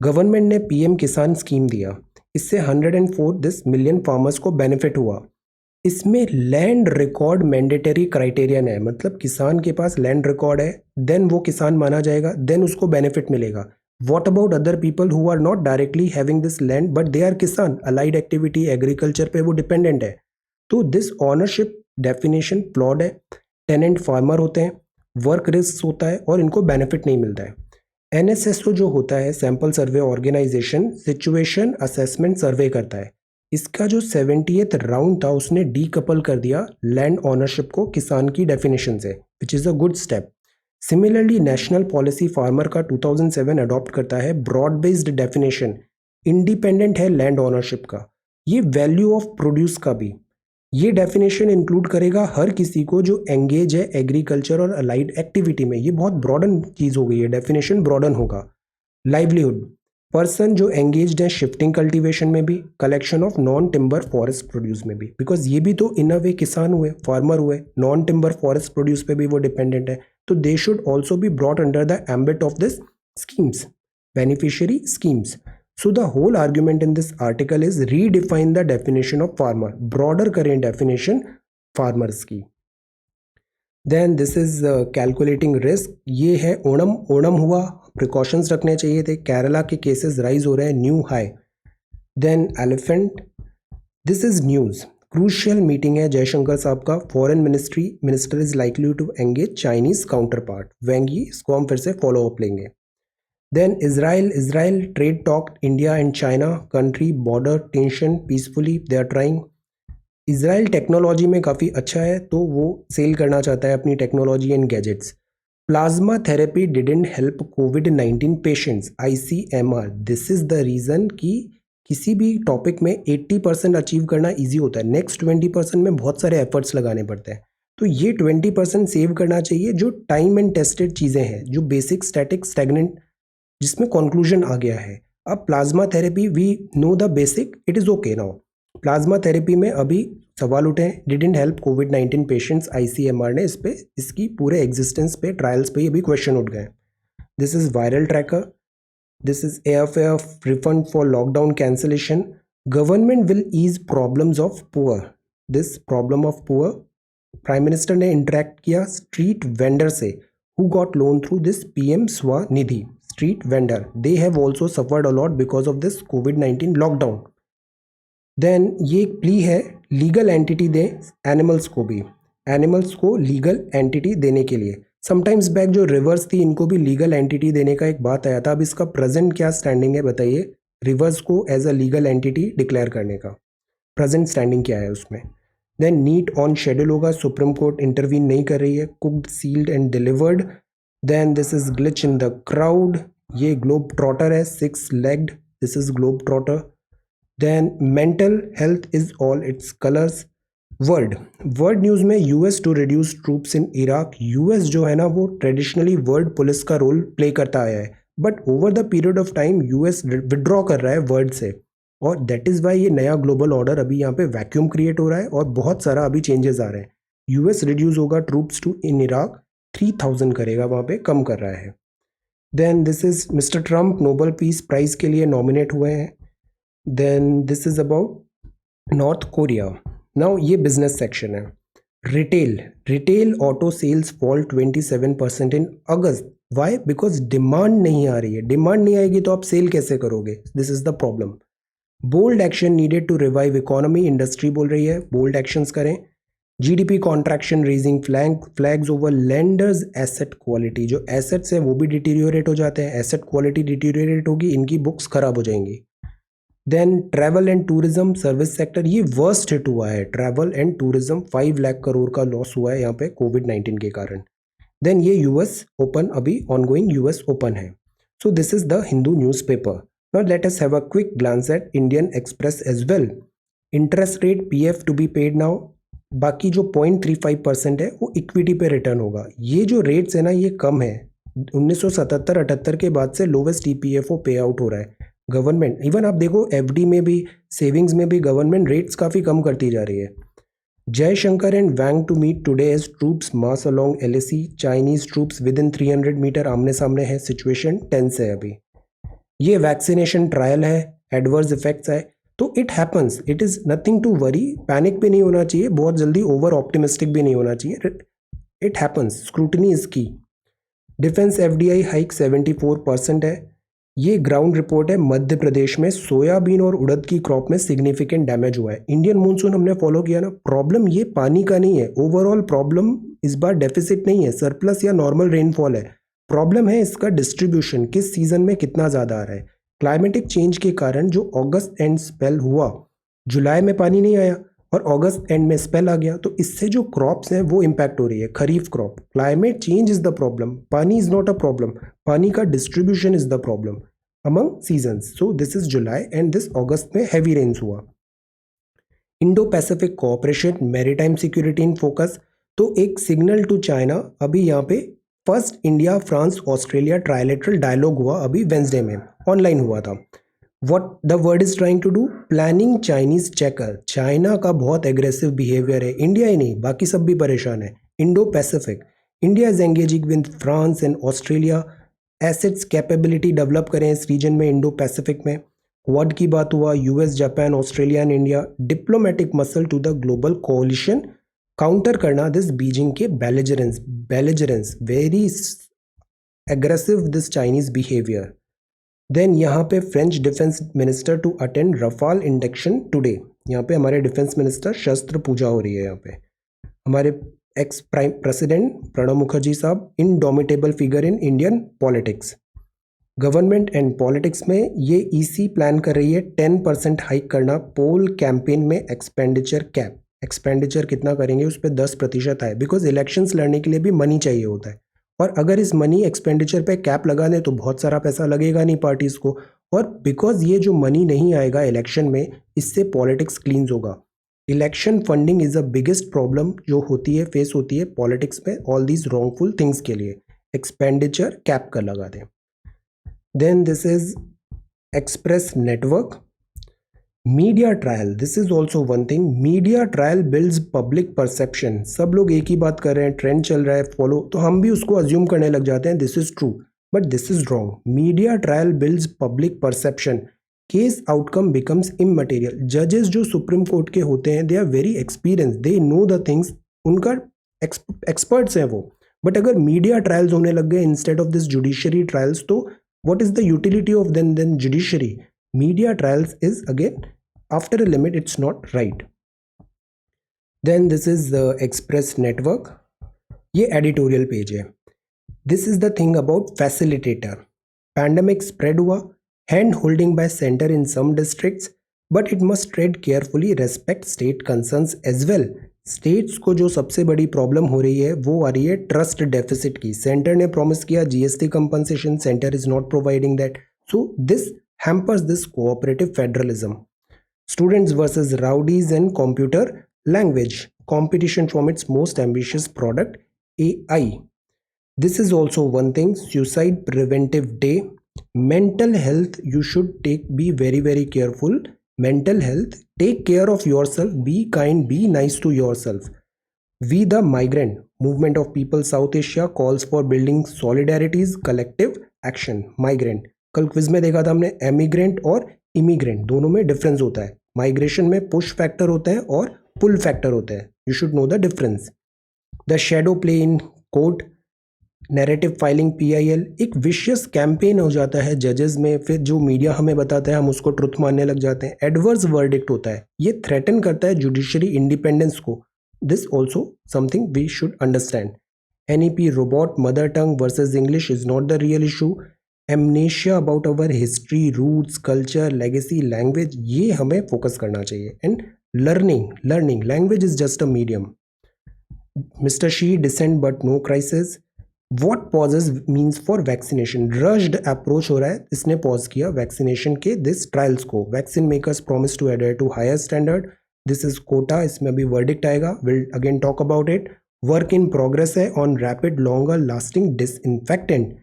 गवर्नमेंट ने पीएम किसान स्कीम दिया, इससे 104 दिस मिलियन फार्मर्स को बेनिफिट हुआ। इसमें लैंड रिकॉर्ड मैंडेटरी क्राइटेरियन है, मतलब किसान के पास लैंड रिकॉर्ड है देन वो किसान माना जाएगा, देन उसको बेनिफिट मिलेगा। What about other people who are not directly having this land but they are किसान, अलाइड एक्टिविटी एग्रीकल्चर पे वो डिपेंडेंट है। तो दिस ऑनरशिप डेफिनेशन फ्लॉड है। टेनेंट फार्मर होते हैं, वर्क रिस्क होता है और इनको बेनिफिट नहीं मिलता है। एनएसएसओ जो होता है sample survey organisation, situation assessment survey करता है। इसका जो 70th राउंड था उसने डीकपल कर दिया लैंड ओनरशिप को किसान की डेफिनेशन से, which is a good step. Similarly national policy farmer का 2007 अडॉप्ट करता है ब्रॉड बेस्ड डेफिनेशन, इंडिपेंडेंट है लैंड ओनरशिप का। ये वैल्यू ऑफ प्रोड्यूस का भी ये डेफिनेशन इंक्लूड करेगा हर किसी को जो एंगेज है एग्रीकल्चर और अलाइड एक्टिविटी में। ये बहुत ब्रॉडन चीज़ हो गई है, डेफिनेशन ब्रॉडन होगा। लाइवलीहुड, पर्सन जो एंगेज्ड है शिफ्टिंग कल्टीवेशन में भी, collection of non timber forest produce में भी, बिकॉज ये भी तो इन अ वे किसान हुए, फार्मर हुए, नॉन टिम्बर फॉरेस्ट प्रोड्यूस पे भी वो डिपेंडेंट है। तो they should also be brought under the ambit of this schemes, beneficiary schemes. So the whole argument in this article is redefine the definition of farmer, broader करें definition farmers की। Then this is calculating risk, ये है ओणम। ओणम हुआ, precautions रखने चाहिए थे। केरला के cases rise हो रहे हैं, new high. Then elephant, this is news, crucial meeting है जयशंकर साहब का, foreign minister is likely to engage Chinese counterpart, Wang Yi, इसको हम फिर से फॉलो अप लेंगे। Then Israel trade talk India and China, country border tension peacefully they are trying. Israel technology में काफ़ी अच्छा है तो वो सेल करना चाहता है अपनी technology and gadgets. Plasma therapy didn't help कोविड-19 patients, ICMR। This is the reason कि किसी भी टॉपिक में 80% अचीव करना ईजी होता है, नेक्स्ट 20% में बहुत सारे एफर्ट्स लगाने पड़ते हैं। तो ये 20% सेव करना चाहिए जो टाइम एंड टेस्टेड चीज़ें हैं, जो बेसिक स्टैटिक स्टैग्नेंट जिसमें कंक्लूजन आ गया है। अब plasma therapy, we know the basic, it is okay now. Plasma therapy में अभी सवाल उठे हैं, डिडंट हेल्प कोविड-19 पेशेंट्स, आईसीएमआर ने इस पे, इसकी पूरे एग्जिस्टेंस पे, ट्रायल्स पे ये भी क्वेश्चन उठ गए। This is viral tracker, this is airfare refund for lockdown cancellation, government will ease problems of poor, this problem of poor. Prime minister ने इंटरेक्ट किया स्ट्रीट वेंडर से who got loan through this PM Svanidhi. Street vendor, they have also suffered a lot because of this COVID-19 lockdown. Then ये एक plea है, legal entity दें animals को भी, animals को लीगल एंटिटी देने के लिए। समटाइम्स बैक जो रिवर्स थी इनको भी लीगल एंटिटी देने का एक बात आया था, अब इसका प्रेजेंट क्या स्टैंडिंग है बताइए, रिवर्स को as a legal entity declare करने का प्रेजेंट स्टैंडिंग क्या है उसमें। देन नीट ऑन शेड्यूल होगा, सुप्रीम कोर्ट इंटरवीन नहीं कर रही है, cooked sealed and delivered. Then this is glitch in the crowd, ये ग्लोब ट्रॉटर है, 6 legged, this is globe trotter. Then mental health is all its colours. World news में US to reduce troops in Iraq, US जो है ना वो traditionally world police का role play करता आया है, but over the period of time US withdraw कर रहा है वर्ल्ड से, और दैट इज़ वाई ये नया ग्लोबल ऑर्डर अभी यहाँ पे वैक्यूम क्रिएट हो रहा है और बहुत सारा अभी चेंजेस आ रहे हैं। यूएस रिड्यूस होगा ट्रूप्स टू इन इराक, 3000 करेगा, वहाँ पे कम कर रहा है। Then this is mister Trump Nobel peace prize के लिए नॉमिनेट हुए हैं। Then this is about North Korea. Now ये बिजनेस सेक्शन है। Retail auto sales fall 27% in August. Why? Because demand नहीं आ रही है, डिमांड नहीं आएगी तो आप सेल कैसे करोगे, this is the problem. Bold action needed to revive economy, industry बोल रही है बोल्ड एक्शंस करें। GDP contraction, raising flags over lenders asset quality, जो एसेट्स हैं वो भी डिटीरियोरेट हो जाते हैं, एसेट क्वालिटी डिटीरियोरेट होगी, इनकी बुक्स खराब हो जाएंगी। Then travel and tourism service sector, ये वर्स्ट हिट हुआ है, travel and tourism 5 lakh crore का लॉस हुआ है यहाँ पे कोविड-19 के कारण। देन ये यूएस ओपन, अभी ऑनगोइंग यूएस ओपन है। So this is the Hindu newspaper. Now let us have a quick glance at Indian Express as well. Interest rate PF to be paid now. बाकी जो 0.35% है वो इक्विटी पे return होगा। ये जो रेट्स है ना ये कम है, 1977-78 के बाद से लोवेस्ट EPFO पे आउट हो रहा है। गवर्नमेंट इवन आप देखो FD में भी, सेविंग्स में भी गवर्नमेंट रेट्स काफ़ी कम करती जा रही है। Jaishankar and Wang to meet today as troops march along LAC, Chinese troops within 300 metre आमने सामने है, सिचुएशन टेंस है अभी। ये वैक्सीनेशन ट्रायल है, एडवर्स इफेक्ट्स है, तो it happens, it is nothing to worry, panic भी नहीं होना चाहिए, बहुत जल्दी ओवर ऑप्टिमिस्टिक भी नहीं होना चाहिए, इट हैपन्स, स्क्रूटनी इज की। डिफेंस FDI हाइक 74% है। ये ग्राउंड रिपोर्ट है, मध्य प्रदेश में सोयाबीन और उड़द की क्रॉप में सिग्निफिकेंट डैमेज हुआ है। इंडियन मानसून हमने फॉलो किया ना, प्रॉब्लम ये पानी का नहीं है, ओवरऑल प्रॉब्लम इस बार डेफिसिट नहीं है, सरप्लस या नॉर्मल रेनफॉल है, प्रॉब्लम है इसका डिस्ट्रीब्यूशन, किस सीजन में कितना ज़्यादा आ रहा है। क्लाइमेटिक चेंज के कारण जो अगस्त एंड स्पेल हुआ, जुलाई में पानी नहीं आया और अगस्त एंड में स्पेल आ गया, तो इससे जो क्रॉप्स हैं वो इम्पैक्ट हो रही है, kharif crop. Climate change is the problem, पानी इज नॉट अ प्रॉब्लम, पानी का distribution is the problem among seasons. So this is July and this August में हैवी रेन्स हुआ। Indo Pacific cooperation, maritime security in focus, तो एक signal to China, अभी यहाँ पे first India France Australia trilateral dialogue हुआ, अभी Wednesday में ऑनलाइन हुआ था। What the word is trying to do, planning Chinese checker, China का बहुत एग्रेसिव बिहेवियर है, इंडिया ही नहीं बाकी सब भी परेशान है। Indo Pacific, India is engaging with France and Australia, assets capability develop करें इस रीजन में, इंडो पैसिफिक में। क्वाड की बात हुआ, US, Japan, Australia and India, diplomatic muscle to the global coalition, counter करना दिस बीजिंग के belligerence, very aggressive this Chinese behaviour. Then यहाँ पे French defence minister to attend Rafale induction today, यहाँ पे हमारे डिफेंस मिनिस्टर शस्त्र पूजा हो रही है। यहाँ पे हमारे ex prime president Pranab Mukherjee साहब, indomitable figure in Indian politics. Government and politics में ये EC प्लान कर रही है 10% हाइक करना, पोल कैंपेन में एक्सपेंडिचर कैप, एक्सपेंडिचर कितना करेंगे उस पर 10% है, बिकॉज इलेक्शंस लड़ने के लिए भी मनी चाहिए होता है और अगर इस मनी एक्सपेंडिचर पे कैप लगा दें तो बहुत सारा पैसा लगेगा नहीं पार्टीज को, और बिकॉज ये जो मनी नहीं आएगा इलेक्शन में, इससे पॉलिटिक्स क्लींस होगा। Election funding is a biggest problem जो होती है, फेस होती है पॉलिटिक्स में, ऑल दीज रॉन्गफुल थिंग्स के लिए एक्सपेंडिचर कैप का लगा दें। Then this is express network. Media trial, this is also one thing. Media trial builds public perception. सब लोग एक ही बात कर रहे हैं, ट्रेंड चल रहा है फॉलो, तो हम भी उसको अज्यूम करने लग जाते हैं this is true, but this is wrong. Media trial builds public perception, case outcome becomes immaterial. जजेस जो सुप्रीम कोर्ट के होते हैं, they are very experience, they know the things, उनका एक्सपर्ट्स हैं वो, बट अगर मीडिया ट्रायल्स होने लग गए instead of this judiciary trials, तो what is the utility of then judiciary? Media trials is again, after a limit, it's not right. Then this is the express network. ये editorial page है. This is the thing about facilitator. Pandemic spread हुआ, hand holding by center in some districts, but it must tread carefully, respect state concerns as well. States को जो सबसे बड़ी problem हो रही है वो आ रही है ट्रस्ट डेफिसिट की। सेंटर ने प्रॉमिस किया GST compensation, centre is not providing that, so this hampers this cooperative federalism. Students versus rowdies and computer language, competition from its most ambitious product AI. This is also one thing. Suicide preventive day. Mental health, you should be very careful. Mental health, take care of yourself, be kind, be nice to yourself. We the migrant movement of people South Asia calls for building solidarities, collective action. Migrant, कल quiz में देखा था हमने, emigrant और immigrant दोनों में difference होता है। माइग्रेशन में पुश फैक्टर होते हैं और पुल फैक्टर होते हैं, you should know the difference. The shadow play in court, narrative filing PIL, एक विशियस कैंपेन हो जाता है जजेस में, फिर जो मीडिया हमें बताता है हम उसको ट्रुथ मानने लग जाते हैं। एडवर्स वर्डिक्ट होता है, ये थ्रेटन करता है जुडिशरी इंडिपेंडेंस को। This also something we should understand. NEP robot, mother tongue versus English is not the real issue. Amnesia about our history, roots, culture, legacy, language, ये हमें फोकस करना चाहिए। And learning language is just a medium. Mister Xi, dissent but no crisis. What pauses means for vaccination? Rushed approach हो रहा है, इसने pause किया vaccination के दिस ट्रायल्स को। Vaccine makers promise to adhere to higher standard. This is quota, इसमें अभी verdict आएगा, will again talk about it. Work in progress है on rapid longer lasting disinfectant.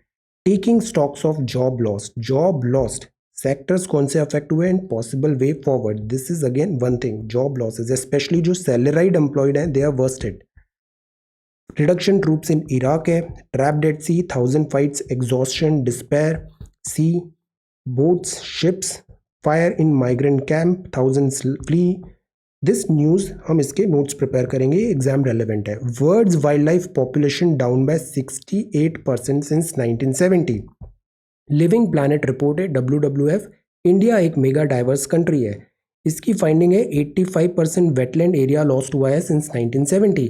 Taking stocks of job lost, sectors कौन से affect हुए and possible way forward. This is again one thing, job losses, specially जो salaried employed हैं, they are worsted. Reduction troops in Iraq है। Trapped at sea, 1000 fights, exhaustion, despair, sea, boats, ships, fire in migrant camp, 1000 flee. This news हम इसके notes prepare करेंगे, exam relevant है। World's wildlife population down by 68% since 1970। Living planet report है WWF। India एक mega diverse country है, इसकी finding है 85% wetland area lost हुआ है सिंस 1970।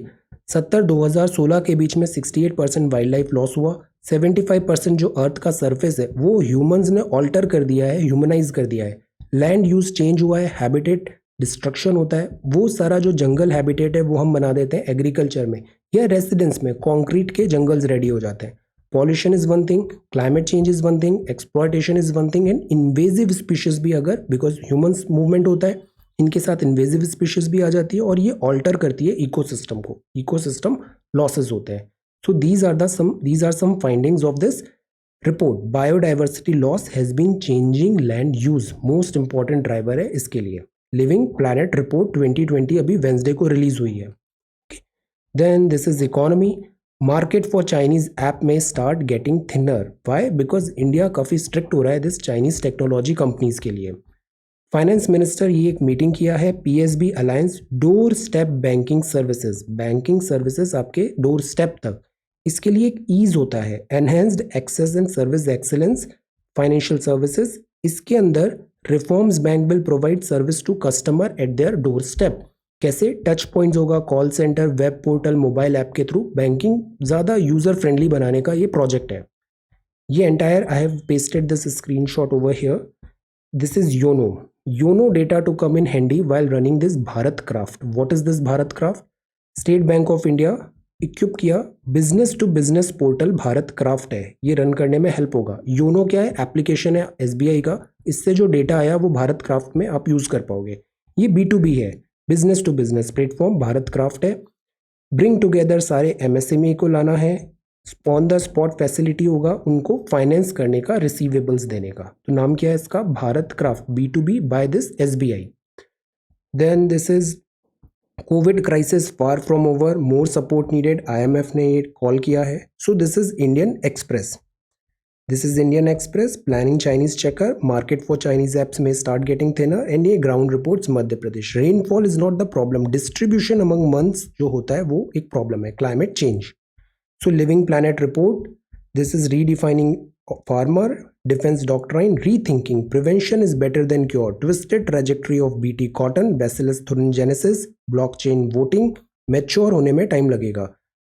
2016 के बीच में 68% वाइल्ड लाइफ लॉस हुआ। 75% जो अर्थ का सरफेस है वो ह्यूमंस ने ऑल्टर कर दिया है, ह्यूमनाइज कर दिया है। लैंड यूज चेंज हुआ है, हैबिटेट डिस्ट्रक्शन होता है, वो सारा जो जंगल हैबिटेट है वो हम बना देते हैं एग्रीकल्चर में या रेसिडेंस में, कंक्रीट के जंगल्स रेडी हो जाते हैं। Pollution is one thing, climate change is one thing, exploitation is one thing, and invasive species भी, अगर बिकॉज ह्यूमंस मूवमेंट होता है इनके साथ इन्वेजिव स्पीशीज भी आ जाती है और ये ऑल्टर करती है इकोसिस्टम को, इकोसिस्टम लॉसेस होते हैं। So these are some findings of this report. Biodiversity loss has been changing land use, most important driver है इसके लिए। लिविंग प्लैनेट रिपोर्ट 2020 अभी वेंसडे को रिलीज हुई है। Then this is economy. Market for Chinese app में start getting thinner. Why? Because India काफ़ी strict हो रहा है दिस चाइनीज टेक्नोलॉजी कंपनीज के लिए। फाइनेंस मिनिस्टर ये एक मीटिंग किया है, PSB alliance, doorstep banking services आपके डोर स्टेप तक, इसके लिए एक ईज होता है, enhanced access and service excellence financial services. इसके अंदर reforms bank will provide service to customer at their doorstep. कैसे? टच पॉइंट्स होगा, call centre, web portal, mobile app के थ्रू बैंकिंग ज़्यादा यूज़र फ्रेंडली बनाने का ये प्रोजेक्ट है। ये entire I have pasted this screenshot over here. This is YONO data to come in handy while running this Bharat Craft. What is this Bharat Craft? State Bank of India equip किया। Business to business portal Bharat craft है, ये run करने में help होगा। YONO क्या है, application है SBI का, इससे जो डेटा आया वो भारत क्राफ्ट में आप यूज कर पाओगे। ये B2B है, business to business platform Bharat craft है। ब्रिंग टुगेदर सारे एमएसएमई को लाना है। ऑन द स्पॉट फैसिलिटी होगा उनको फाइनेंस करने का, रिसीवेबल्स देने का। तो नाम क्या है इसका, Bharat craft B2B by this SBI। Then this is COVID crisis far from over, more support needed, IMF ने ये कॉल किया है। So this is Indian Express. This is Indian Express, planning Chinese checker, market for Chinese apps में start getting thinner, and ये ground reports Madhya Pradesh. Rainfall is not the problem, distribution among months जो होता है वो एक problem है, climate change. So living planet report, this is redefining farmer defence doctrine, rethinking prevention is better than cure, twisted trajectory of BT cotton, bacillus thuringiensis, blockchain voting, mature होने में time लगेगा,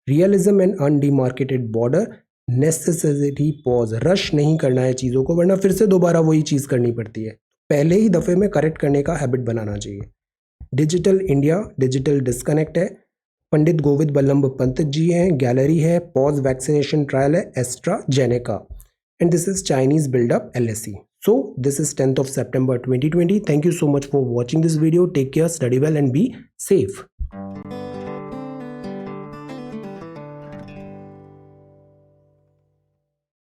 realism and undemarcated border, necessary pause, rush नहीं करना है चीज़ों को वरना फिर से दोबारा वही चीज़ करनी पड़ती है, पहले ही दफ़े में करेक्ट करने का हैबिट बनाना चाहिए। डिजिटल इंडिया, डिजिटल डिस्कनेक्ट है, पंडित गोविंद बल्लभ पंत जी हैं, गैलरी है, पॉज वैक्सीनेशन ट्रायल है AstraZeneca, and this is Chinese Buildup LSE. So this is 10th of September 2020. Thank you so much for watching this video. Take care, study well and be safe.